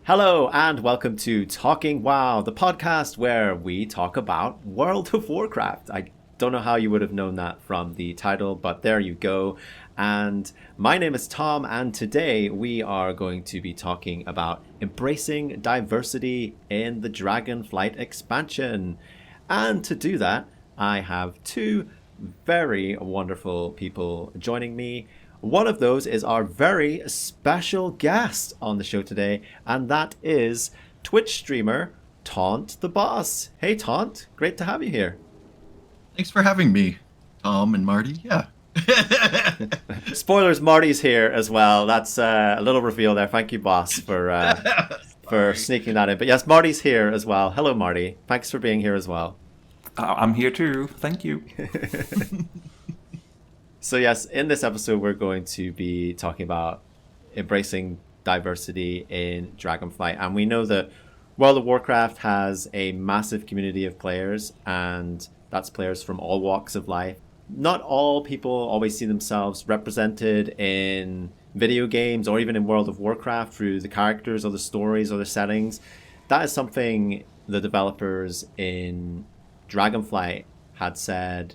Hello and welcome to Talking WoW, the podcast where we talk about World of Warcraft. I don't know how you would have known that from the title, but there you go. And my name is Tom, and today we are going to be talking about embracing diversity in the Dragonflight expansion. And to do that, I have two very wonderful people joining me. One of those is our very special guest on the show today, and that is Twitch streamer ThanhtTheBoss. Hey Thant, great to have you here. Thanks for having me, Tom and Marty. Yeah. Spoilers, Marty's here as well. That's a little reveal there. Thank you, boss, for sneaking that in. But yes, Marty's here as well. Hello, Marty. Thanks for being here as well. I'm here too. Thank you. So yes, in this episode, we're going to be talking about embracing diversity in Dragonflight. And we know that World of Warcraft has a massive community of players, and that's players from all walks of life. Not all people always see themselves represented in video games or even in World of Warcraft through the characters or the stories or the settings. That is something the developers in Dragonflight had said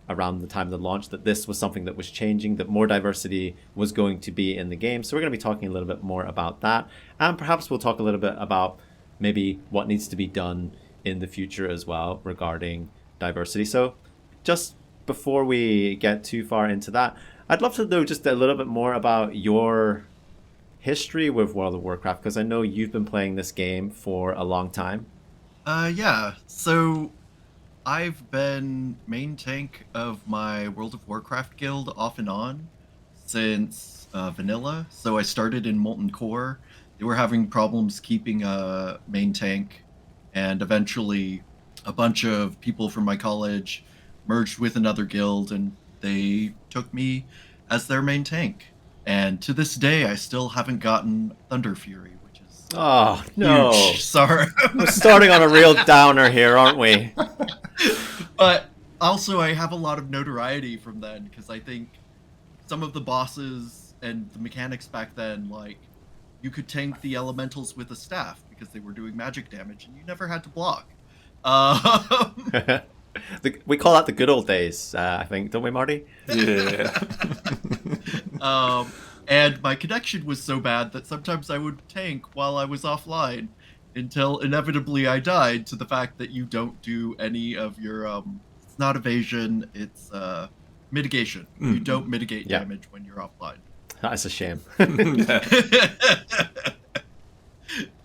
around the time of the launch, that this was something that was changing, that more diversity was going to be in the game. So we're going to be talking a little bit more about that. And perhaps we'll talk a little bit about maybe what needs to be done in the future as well regarding diversity. So just before we get too far into that, I'd love to know just a little bit more about your history with World of Warcraft, because I know you've been playing this game for a long time. Yeah. So I've been main tank of my World of Warcraft guild off and on since vanilla. So I started in Molten Core. They were having problems keeping a main tank, and eventually a bunch of people from my college merged with another guild, and they took me as their main tank. And to this day, I still haven't gotten Thunder Fury, which is oh no, huge. Sorry. We're starting on a real downer here, aren't we? But also, I have a lot of notoriety from then, because I think some of the bosses and the mechanics back then, like, you could tank the elementals with a staff because they were doing magic damage, and you never had to block. We call that the good old days, I think, don't we, Marty? Yeah. And my connection was so bad that sometimes I would tank while I was offline, until inevitably I died to the fact that you don't do any of your it's not evasion, it's mitigation. You don't mitigate damage when you're offline. That's a shame.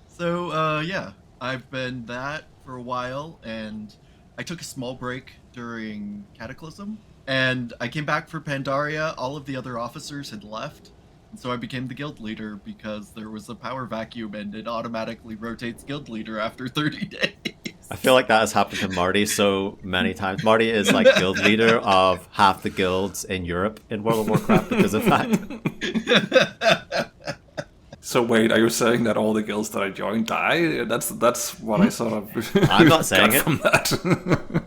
So yeah, I've been that for a while, and I took a small break during Cataclysm, and I came back for Pandaria. All of the other officers had left, and so I became the guild leader because there was a power vacuum and it automatically rotates guild leader after 30 days. I feel like that has happened to Marty so many times. Marty is like guild leader of half the guilds in Europe in World of Warcraft because of that. So wait, are you saying that all the guilds that I joined die? That's what I sort of I'm not saying got it. from that.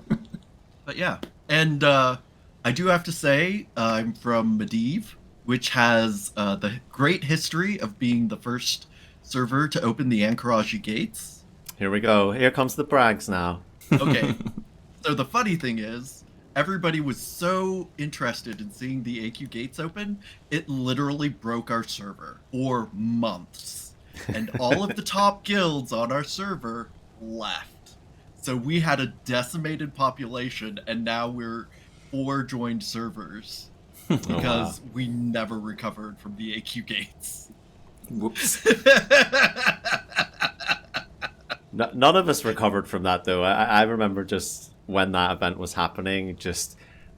But yeah, and I do have to say, I'm from Medivh, which has the great history of being the first server to open the Anchorage gates. Here we go. Here comes the brags now. Okay, so the funny thing is, everybody was so interested in seeing the AQ gates open, it literally broke our server for months. And all of the top guilds on our server left. So we had a decimated population, and now we're 4 joined servers because we never recovered from the AQ gates. Whoops. None of us recovered from that, though. I remember just when that event was happening,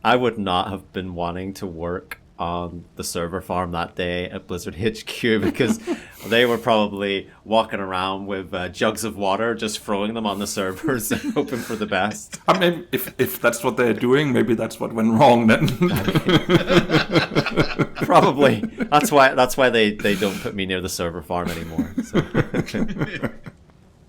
I would not have been wanting to work on the server farm that day at Blizzard HQ because they were probably walking around with jugs of water, just throwing them on the servers and hoping for the best. I mean, if that's what they're doing, maybe that's what went wrong then. Probably. That's why they don't put me near the server farm anymore.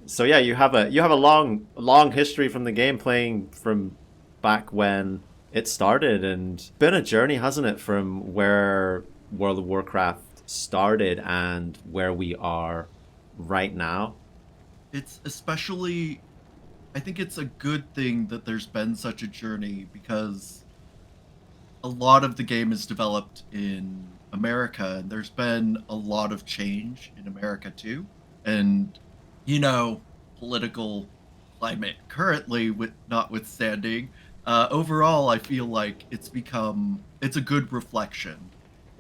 So yeah, you have a long history from the game, playing from back when it started, and been a journey, hasn't it, from where World of Warcraft started and where we are right now? It's especially, I think it's a good thing that there's been such a journey because a lot of the game is developed in America, and there's been a lot of change in America too. And, you know, political climate currently, with notwithstanding, overall, I feel like it's a good reflection.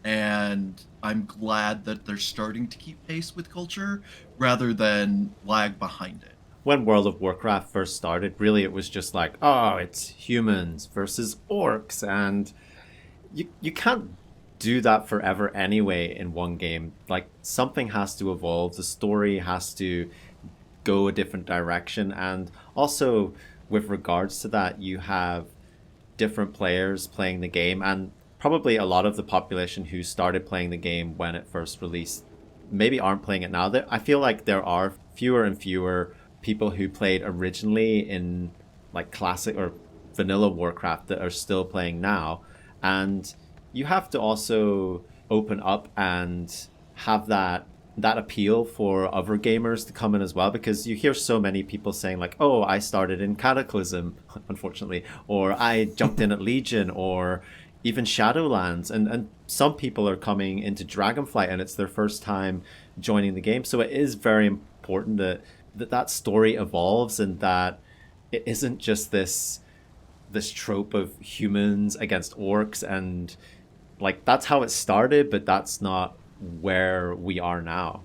And I'm glad that they're starting to keep pace with culture rather than lag behind it. When World of Warcraft first started, really it was just like, oh, it's humans versus orcs, and you can't do that forever anyway in one game. Like, something has to evolve, the story has to go a different direction, and also with regards to that, you have different players playing the game, and probably a lot of the population who started playing the game when it first released maybe aren't playing it now. I feel like there are fewer and fewer people who played originally in like classic or vanilla Warcraft that are still playing now. And you have to also open up and have that appeal for other gamers to come in as well, because you hear so many people saying like, oh, I started in Cataclysm unfortunately, or I jumped in at Legion, or even Shadowlands, and some people are coming into Dragonflight and it's their first time joining the game. So it is very important that story evolves, and that it isn't just this trope of humans against orcs, and like that's how it started, but that's not where we are now.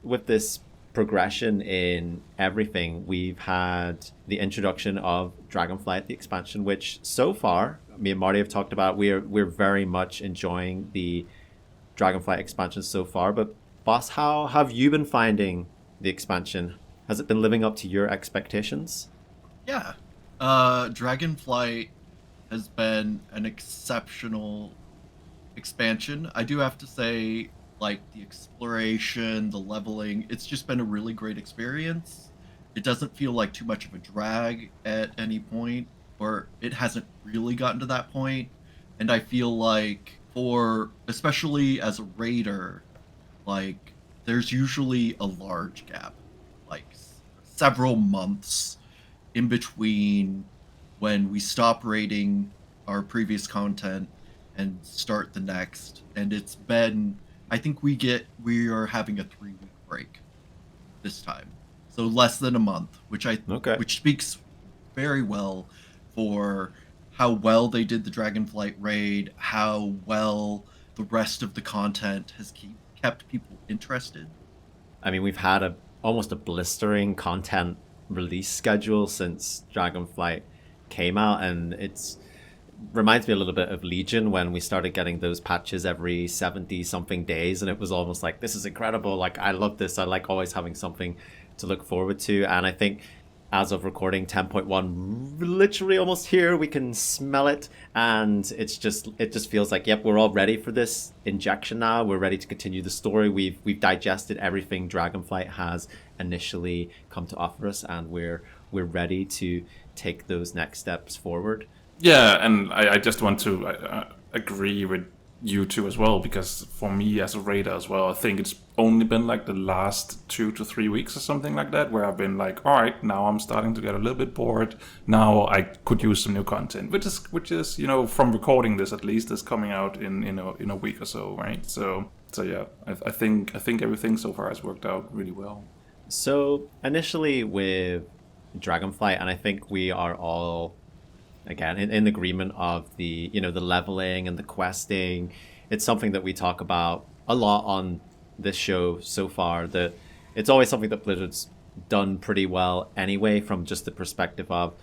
With this progression in everything, we've had the introduction of Dragonflight, the expansion, which so far me and Marty have talked about. We're very much enjoying the Dragonflight expansion so far. But boss, how have you been finding the expansion? Has it been living up to your expectations? Yeah. Dragonflight has been an exceptional expansion. I do have to say, like, the exploration, the leveling, it's just been a really great experience. It doesn't feel like too much of a drag at any point, or it hasn't really gotten to that point. And I feel like, for especially as a raider, like, there's usually a large gap, like several months in between when we stop rating our previous content and start the next. And it's been, I think we are having a 3 week break this time, so less than a month, Okay. which speaks very well for how well they did the Dragonflight raid, how well the rest of the content has kept people interested. I mean, we've had a almost a blistering content release schedule since Dragonflight came out, and it's reminds me a little bit of Legion when we started getting those patches every 70 something days, and it was almost like, this is incredible, like I love this, I like always having something to look forward to. And I think as of recording, 10.1 literally almost here, we can smell it, and it just feels like, yep, we're all ready for this injection now. We're ready to continue the story. We've digested everything Dragonflight has initially come to offer us, and we're ready to take those next steps forward. Yeah, and I just want to agree with you two as well, because for me as a raider as well, I think it's only been like the last 2 to 3 weeks or something like that where I've been like, all right, now I'm starting to get a little bit bored. Now I could use some new content, which is from recording this at least, is coming out in a week or so, right? So yeah, I think everything so far has worked out really well. So initially with Dragonflight, and I think we are all again in agreement of the the leveling and the questing. It's something that we talk about a lot on this show so far, that it's always something that Blizzard's done pretty well anyway, from just the perspective of,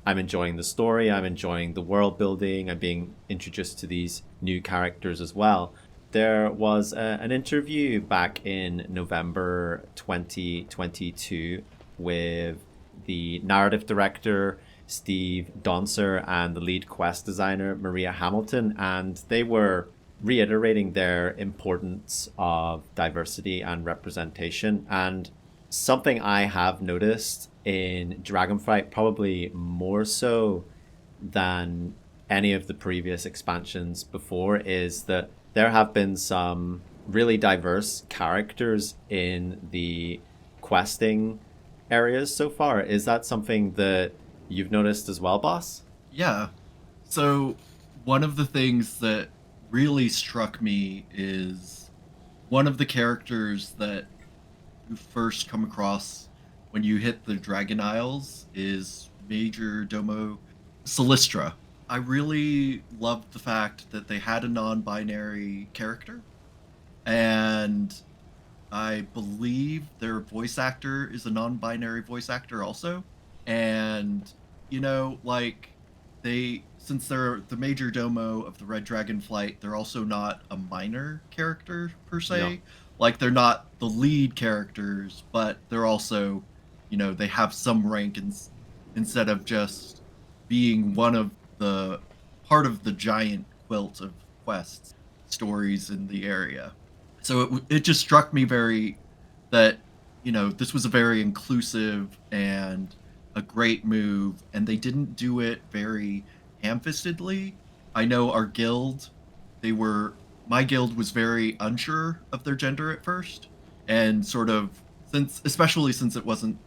I'm enjoying the story, I'm enjoying the world building, I'm being introduced to these new characters as well. There was an interview back in November 2022 with the narrative director Steve Donser and the lead quest designer Maria Hamilton, and they were reiterating their importance of diversity and representation. And something I have noticed in Dragonflight, probably more so than any of the previous expansions before, is that there have been some really diverse characters in the questing areas so far. Is that something that you've noticed as well, boss? Yeah. So one of the things that really struck me is one of the characters that you first come across when you hit the Dragon Isles is Major Domo Solistra. I really loved the fact that they had a non-binary character, and I believe their voice actor is a non-binary voice actor also. And like since they're the major domo of the Red Dragonflight, they're also not a minor character per se. No. Like they're not the lead characters, but they're also, they have some rank instead of just being one of the part of the giant quilt of quests stories in the area. So it just struck me that this was a very inclusive and a great move, and they didn't do it very ham-fistedly. I know our guild, my guild was very unsure of their gender at first, and sort of especially since it wasn't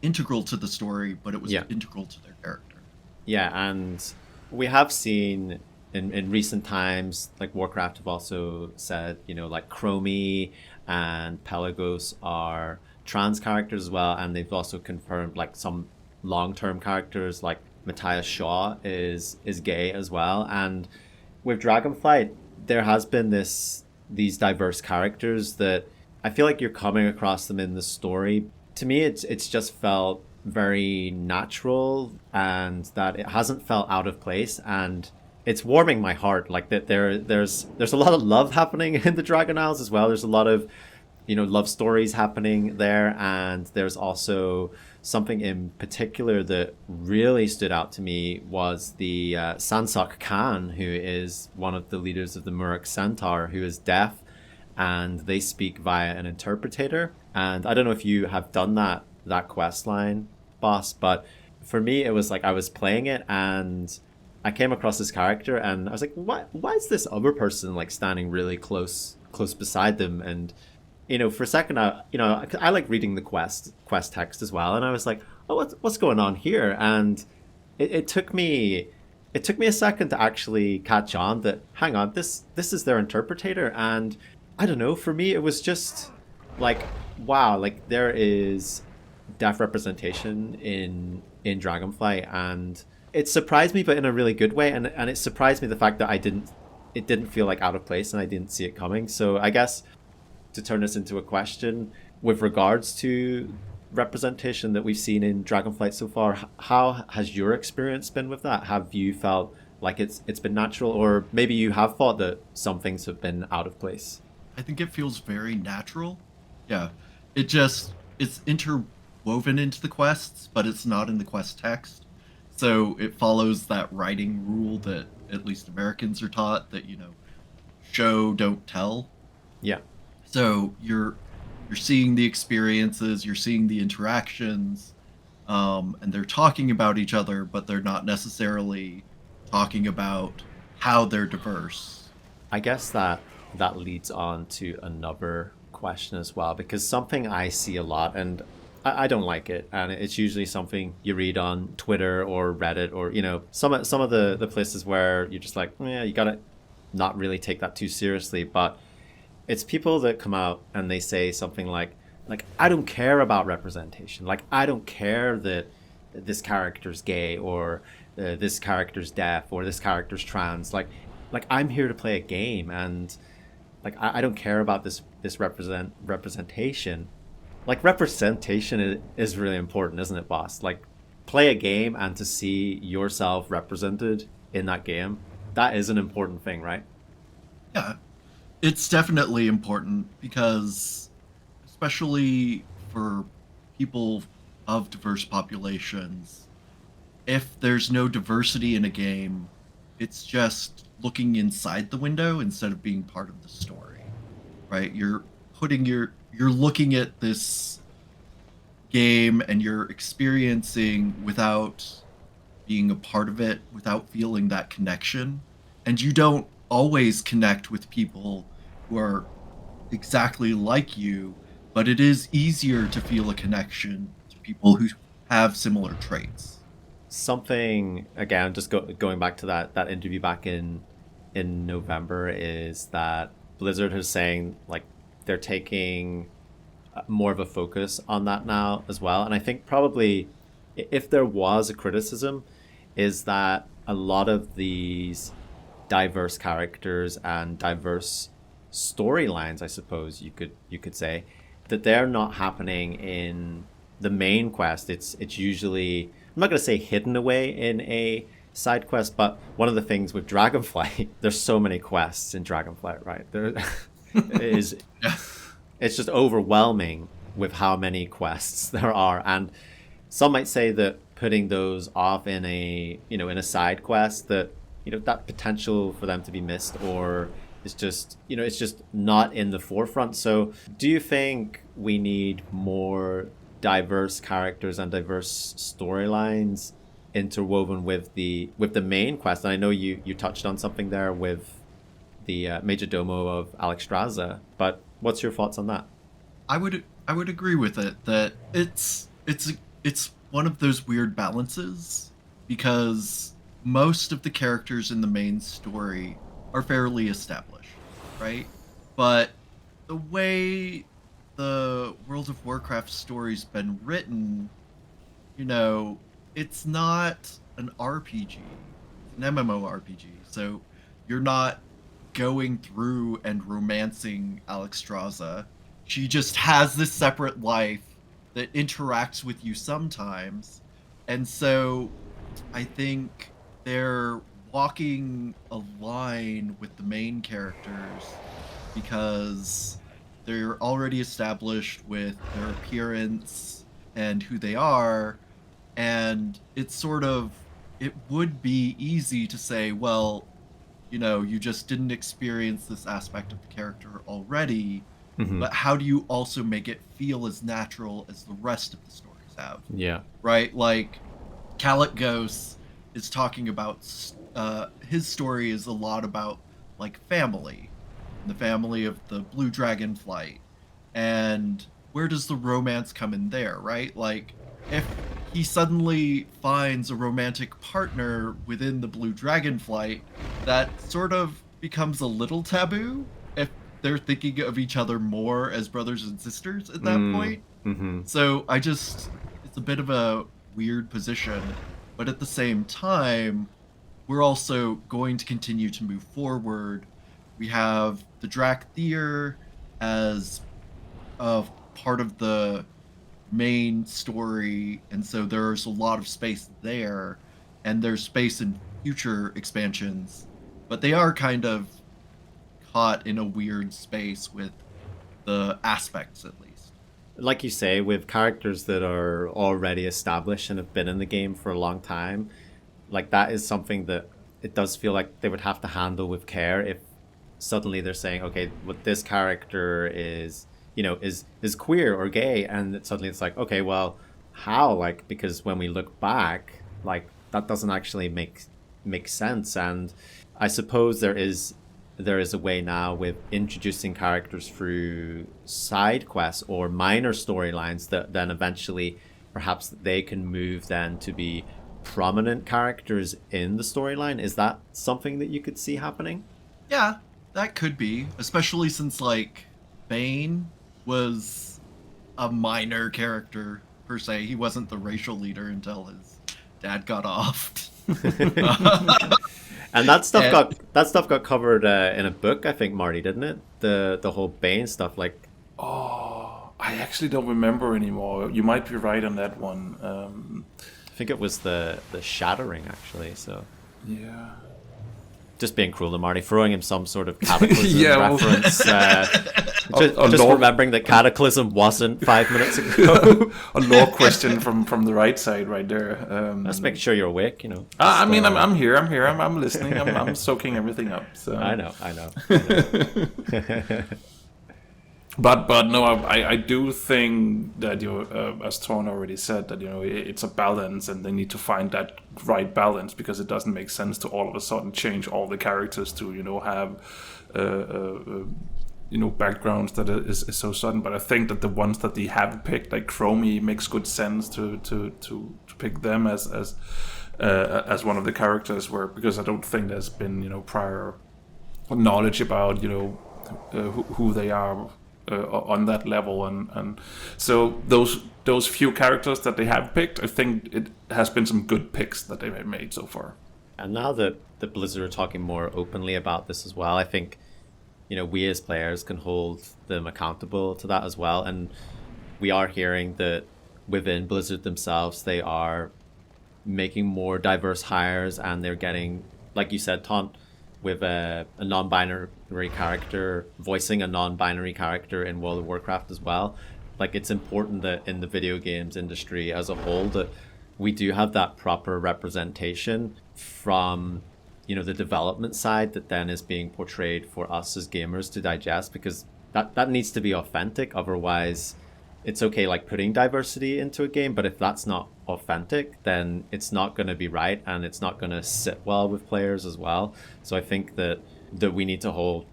integral to the story, but it was integral to their character. Yeah, and we have seen in recent times, like Warcraft have also said, like Chromie and Pelagos are trans characters as well, and they've also confirmed like some long-term characters like Matthias Shaw is gay as well. And with Dragonflight, there has been these diverse characters that I feel like you're coming across them in the story. To me, it's just felt very natural, and that it hasn't felt out of place, and it's warming my heart. Like that there's a lot of love happening in the Dragon Isles as well. There's a lot of love stories happening there, and there's also something in particular that really stood out to me was the Sansok Khan, who is one of the leaders of the Muruk Centaur, who is deaf, and they speak via an interpreter. And I don't know if you have done that quest line, boss, but for me it was like I was playing it and I came across this character and I was like, why is this other person like standing really close beside them? And for a second, I like reading the quest text as well, and I was like, oh, what's going on here? And it took me a second to actually catch on that, hang on, this is their interpreter. And I don't know, for me it was just like, wow, like there is deaf representation in Dragonflight, and it surprised me, but in a really good way. And it surprised me the fact that it didn't feel like out of place, and I didn't see it coming. So I guess to turn this into a question with regards to representation that we've seen in Dragonflight so far, how has your experience been with that? Have you felt like it's been natural, or maybe you have thought that some things have been out of place? I think it feels very natural. Yeah. It's interwoven into the quests, but it's not in the quest text. So it follows that writing rule that at least Americans are taught, that, show, don't tell. Yeah. So you're seeing the experiences, you're seeing the interactions, and they're talking about each other, but they're not necessarily talking about how they're diverse. I guess that leads on to another question as well, because something I see a lot, and I don't like it, and it's usually something you read on Twitter or Reddit, or some of the places where you're just like, yeah, you gotta not really take that too seriously. But it's people that come out and they say something like I don't care about representation, like I don't care that this character's gay, or this character's deaf, or this character's trans, like I'm here to play a game, and like I don't care about this representation. Like representation is really important, isn't it, boss? Like play a game, and to see yourself represented in that game, that is an important thing, right? Yeah, it's definitely important, because especially for people of diverse populations, if there's no diversity in a game, it's just looking inside the window instead of being part of the story, right? You're looking at this game and you're experiencing without being a part of it, without feeling that connection. And you don't always connect with people who are exactly like you, but it is easier to feel a connection to people who have similar traits. Something again, just going back to that interview back in November, is that Blizzard is saying like they're taking more of a focus on that now as well. And I think probably if there was a criticism, is that a lot of these diverse characters and diverse storylines, I suppose you could say, that they're not happening in the main quest. It's usually, I'm not going to say hidden away in a side quest, but one of the things with Dragonflight, there's so many quests in Dragonflight, right? There is, it's just overwhelming with how many quests there are, and some might say that putting those off in a in a side quest, that that potential for them to be missed, or it's just it's just not in the forefront. So do you think we need more diverse characters and diverse storylines interwoven with the main quest? And I know you touched on something there with the Major Domo of Alexstrasza, but what's your thoughts on that? I would agree with it, that it's one of those weird balances, because most of the characters in the main story are fairly established, right? But the way the World of Warcraft story's been written, it's not an RPG, it's an MMORPG. So you're not going through and romancing Alexstrasza. She just has this separate life that interacts with you sometimes. And so I think they're walking a line with the main characters because they're already established with their appearance and who they are. And it's it would be easy to say, well, you just didn't experience this aspect of the character already. Mm-hmm. But how do you also make it feel as natural as the rest of the stories have? Yeah. Right? Like, Kalecgos is talking about, his story is a lot about, like, family. The family of the Blue Dragonflight. And where does the romance come in there, right? Like, if he suddenly finds a romantic partner within the Blue Dragonflight, that sort of becomes a little taboo if they're thinking of each other more as brothers and sisters at that point. Mm-hmm. So it's a bit of a weird position, but at the same time, we're also going to continue to move forward. We have the Drakthir as a part of the main story, and so there's a lot of space there, and there's space in future expansions, but they are kind of caught in a weird space with the aspects, at least. Like you say, with characters that are already established and have been in the game for a long time, like that is something that it does feel like they would have to handle with care. If suddenly they're saying, okay, what this character is queer or gay, and suddenly it's like, okay, well, how? Like, because when we look back, like that doesn't actually make sense. And I suppose there is a way now with introducing characters through side quests or minor storylines that then eventually perhaps they can move then to be prominent characters in the storyline. Is that something that you could see happening? Yeah, that could be, especially since, like, Bane was a minor character per se. He wasn't the racial leader until his dad got offed. And that stuff got covered in a book, I think, Marty, didn't it? The whole Bane stuff, like. Oh, I actually don't remember anymore. You might be right on that one. I think it was the Shattering, actually. So. Yeah. Just being cruel to Marty, throwing him some sort of Cataclysm reference. Just remembering that Cataclysm wasn't 5 minutes ago. A lore question from the right side, right there. Let's make sure you're awake, I mean, I'm here. I'm listening. I'm soaking everything up. So. I know. But no, I do think that as Torn already said, that it's a balance, and they need to find that right balance, because it doesn't make sense to all of a sudden change all the characters to have backgrounds that is so sudden. But I think that the ones that they have picked, like Chromie, makes good sense to pick them as one of the characters, because I don't think there's been prior knowledge about who they are on that level, and so those few characters that they have picked, I think it has been some good picks that they've made so far. And now that Blizzard are talking more openly about this as well, I think we as players can hold them accountable to that as well. And we are hearing that within Blizzard themselves, they are making more diverse hires, and they're getting, like you said, Taunt, with a non-binary character, voicing a non-binary character in World of Warcraft as well. Like, it's important that in the video games industry as a whole that we do have that proper representation from the development side that then is being portrayed for us as gamers to digest, because that needs to be authentic. Otherwise, it's okay like putting diversity into a game, but if that's not authentic, then it's not going to be right, and it's not going to sit well with players as well. So I think that we need to hold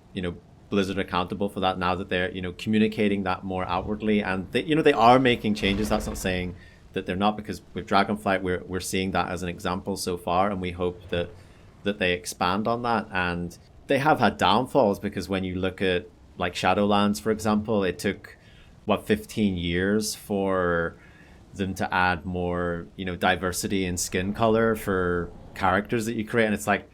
Blizzard accountable for that now that they're communicating that more outwardly, and they are making changes. That's not saying that they're not, because with Dragonflight we're seeing that as an example so far, and we hope that they expand on that. And they have had downfalls, because when you look at like Shadowlands, for example, it took 15 years for them to add more diversity in skin color for characters that you create, and it's like,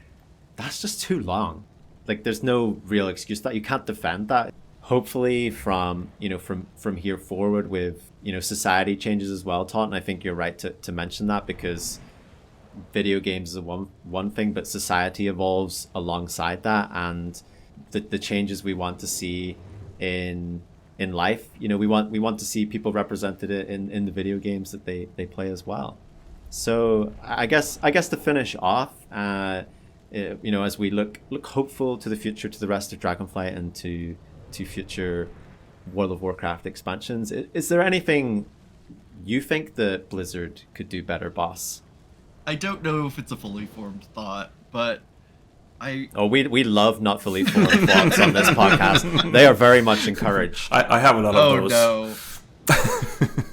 that's just too long. Like, there's no real excuse that you can't defend that. Hopefully from here forward with society changes as well, Taunt, and I think you're right to mention that, because video games is one thing, but society evolves alongside that, and the changes we want to see in life, we want to see people represented in the video games that they play as well. So I guess to finish off, as we look hopeful to the future, to the rest of Dragonflight and to future World of Warcraft expansions, is there anything you think that Blizzard could do better, boss? I don't know if it's a fully formed thought, but we love not fully formed thoughts on this podcast. They are very much encouraged. I have a lot of those. Oh no.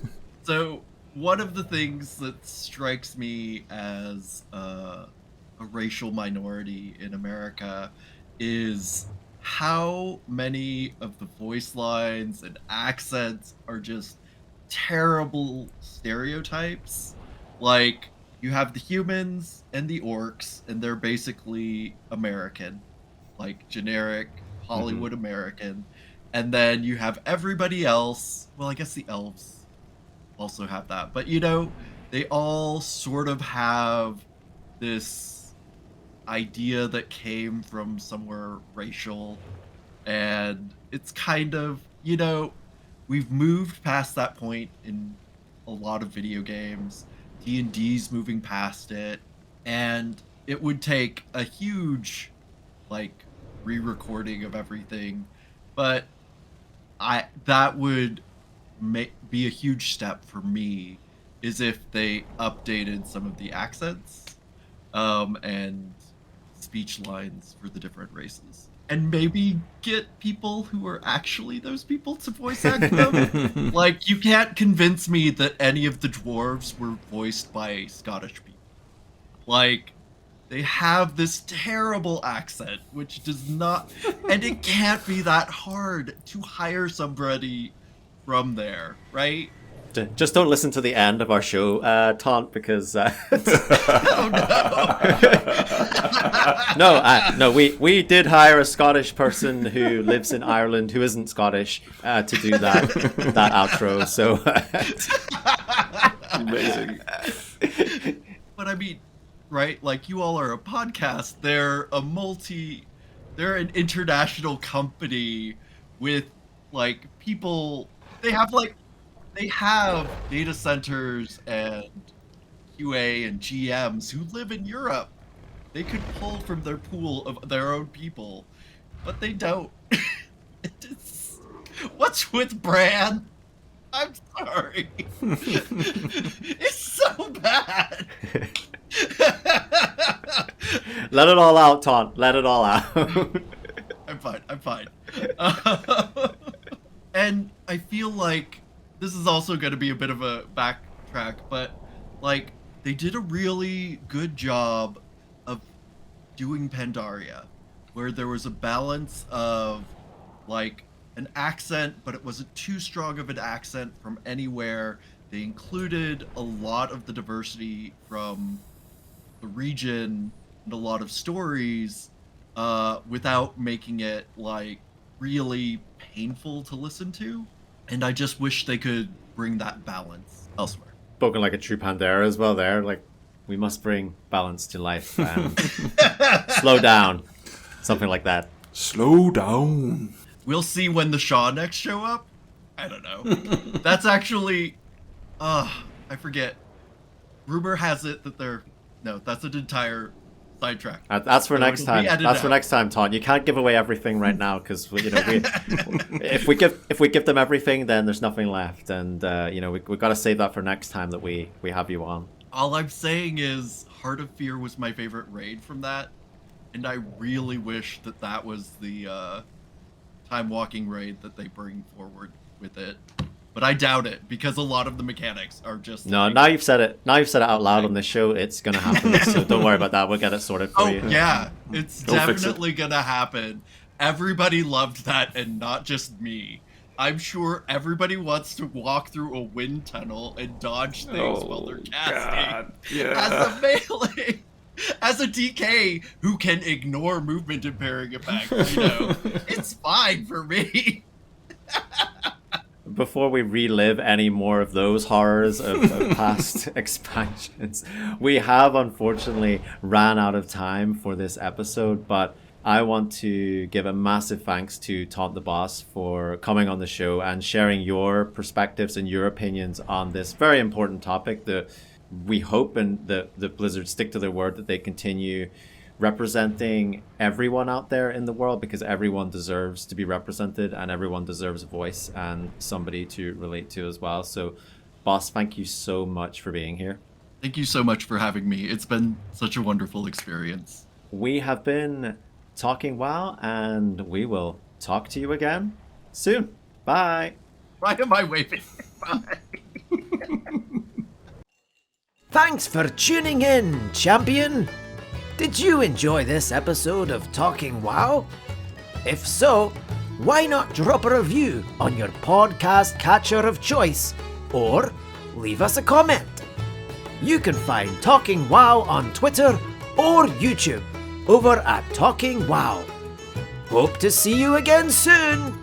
So one of the things that strikes me as a racial minority in America is how many of the voice lines and accents are just terrible stereotypes. Like, you have the humans and the orcs, and they're basically American, like generic Hollywood American. And then you have everybody else. Well, I guess the elves also have that. But, they all sort of have this idea that came from somewhere racial. And it's kind of, we've moved past that point in a lot of video games. D&D's moving past it, and it would take a huge re-recording of everything, but that would be a huge step for me, is if they updated some of the accents and speech lines for the different races, and maybe get people who are actually those people to voice act them. Like, you can't convince me that any of the dwarves were voiced by Scottish people. Like, they have this terrible accent, which does not... And it can't be that hard to hire somebody from there, right? Just don't listen to the end of our show, Taunt, because no, we did hire a Scottish person who lives in Ireland who isn't Scottish to do that outro. So amazing. But I mean, right? Like, you all are a podcast. They're an international company with people. They have data centers and QA and GMs who live in Europe. They could pull from their pool of their own people, but they don't. What's with Bran? I'm sorry. It's so bad. Let it all out, Taunt. Let it all out. I'm fine. And I feel like this is also going to be a bit of a backtrack, but like they did a really good job of doing Pandaria, where there was a balance of like an accent, but it wasn't too strong of an accent from anywhere. They included a lot of the diversity from the region and a lot of stories without making it like really painful to listen to. And I just wish they could bring that balance elsewhere. Spoken like a true Pandera as well there. Like, we must bring balance to life and slow down. Something like that. Slow down. We'll see when the Shaw next show up. I don't know. That's actually... I forget. Rumor has it that they're... No, that's an entire sidetrack. That's for next time. That's for next time, Todd. You can't give away everything right now because if we give them everything, then there's nothing left, and we've got to save that for next time that we have you on. All I'm saying is, Heart of Fear was my favorite raid from that, and I really wish that was the time walking raid that they bring forward with it. But I doubt it, because a lot of the mechanics are just... No, now you've said it out loud on this show, it's going to happen. So don't worry about that. We'll get it sorted for you. Oh, yeah. It's definitely going to happen. Everybody loved that, and not just me. I'm sure everybody wants to walk through a wind tunnel and dodge things while they're casting. God. Yeah. As a melee. As a DK who can ignore movement and parrying effects, it's fine for me. Before we relive any more of those horrors of past expansions, we have unfortunately ran out of time for this episode, but I want to give a massive thanks to ThanhtTheBoss for coming on the show and sharing your perspectives and your opinions on this very important topic. We hope and the Blizzard stick to their word that they continue representing everyone out there in the world, because everyone deserves to be represented and everyone deserves a voice and somebody to relate to as well. So, Boss, thank you so much for being here. Thank you so much for having me. It's been such a wonderful experience. We have been Talking WoW, and we will talk to you again soon. Bye. Why am I waving? Bye. Thanks for tuning in, champion. Did you enjoy this episode of Talking WoW? If so, why not drop a review on your podcast catcher of choice, or leave us a comment? You can find Talking WoW on Twitter or YouTube over at Talking WoW. Hope to see you again soon!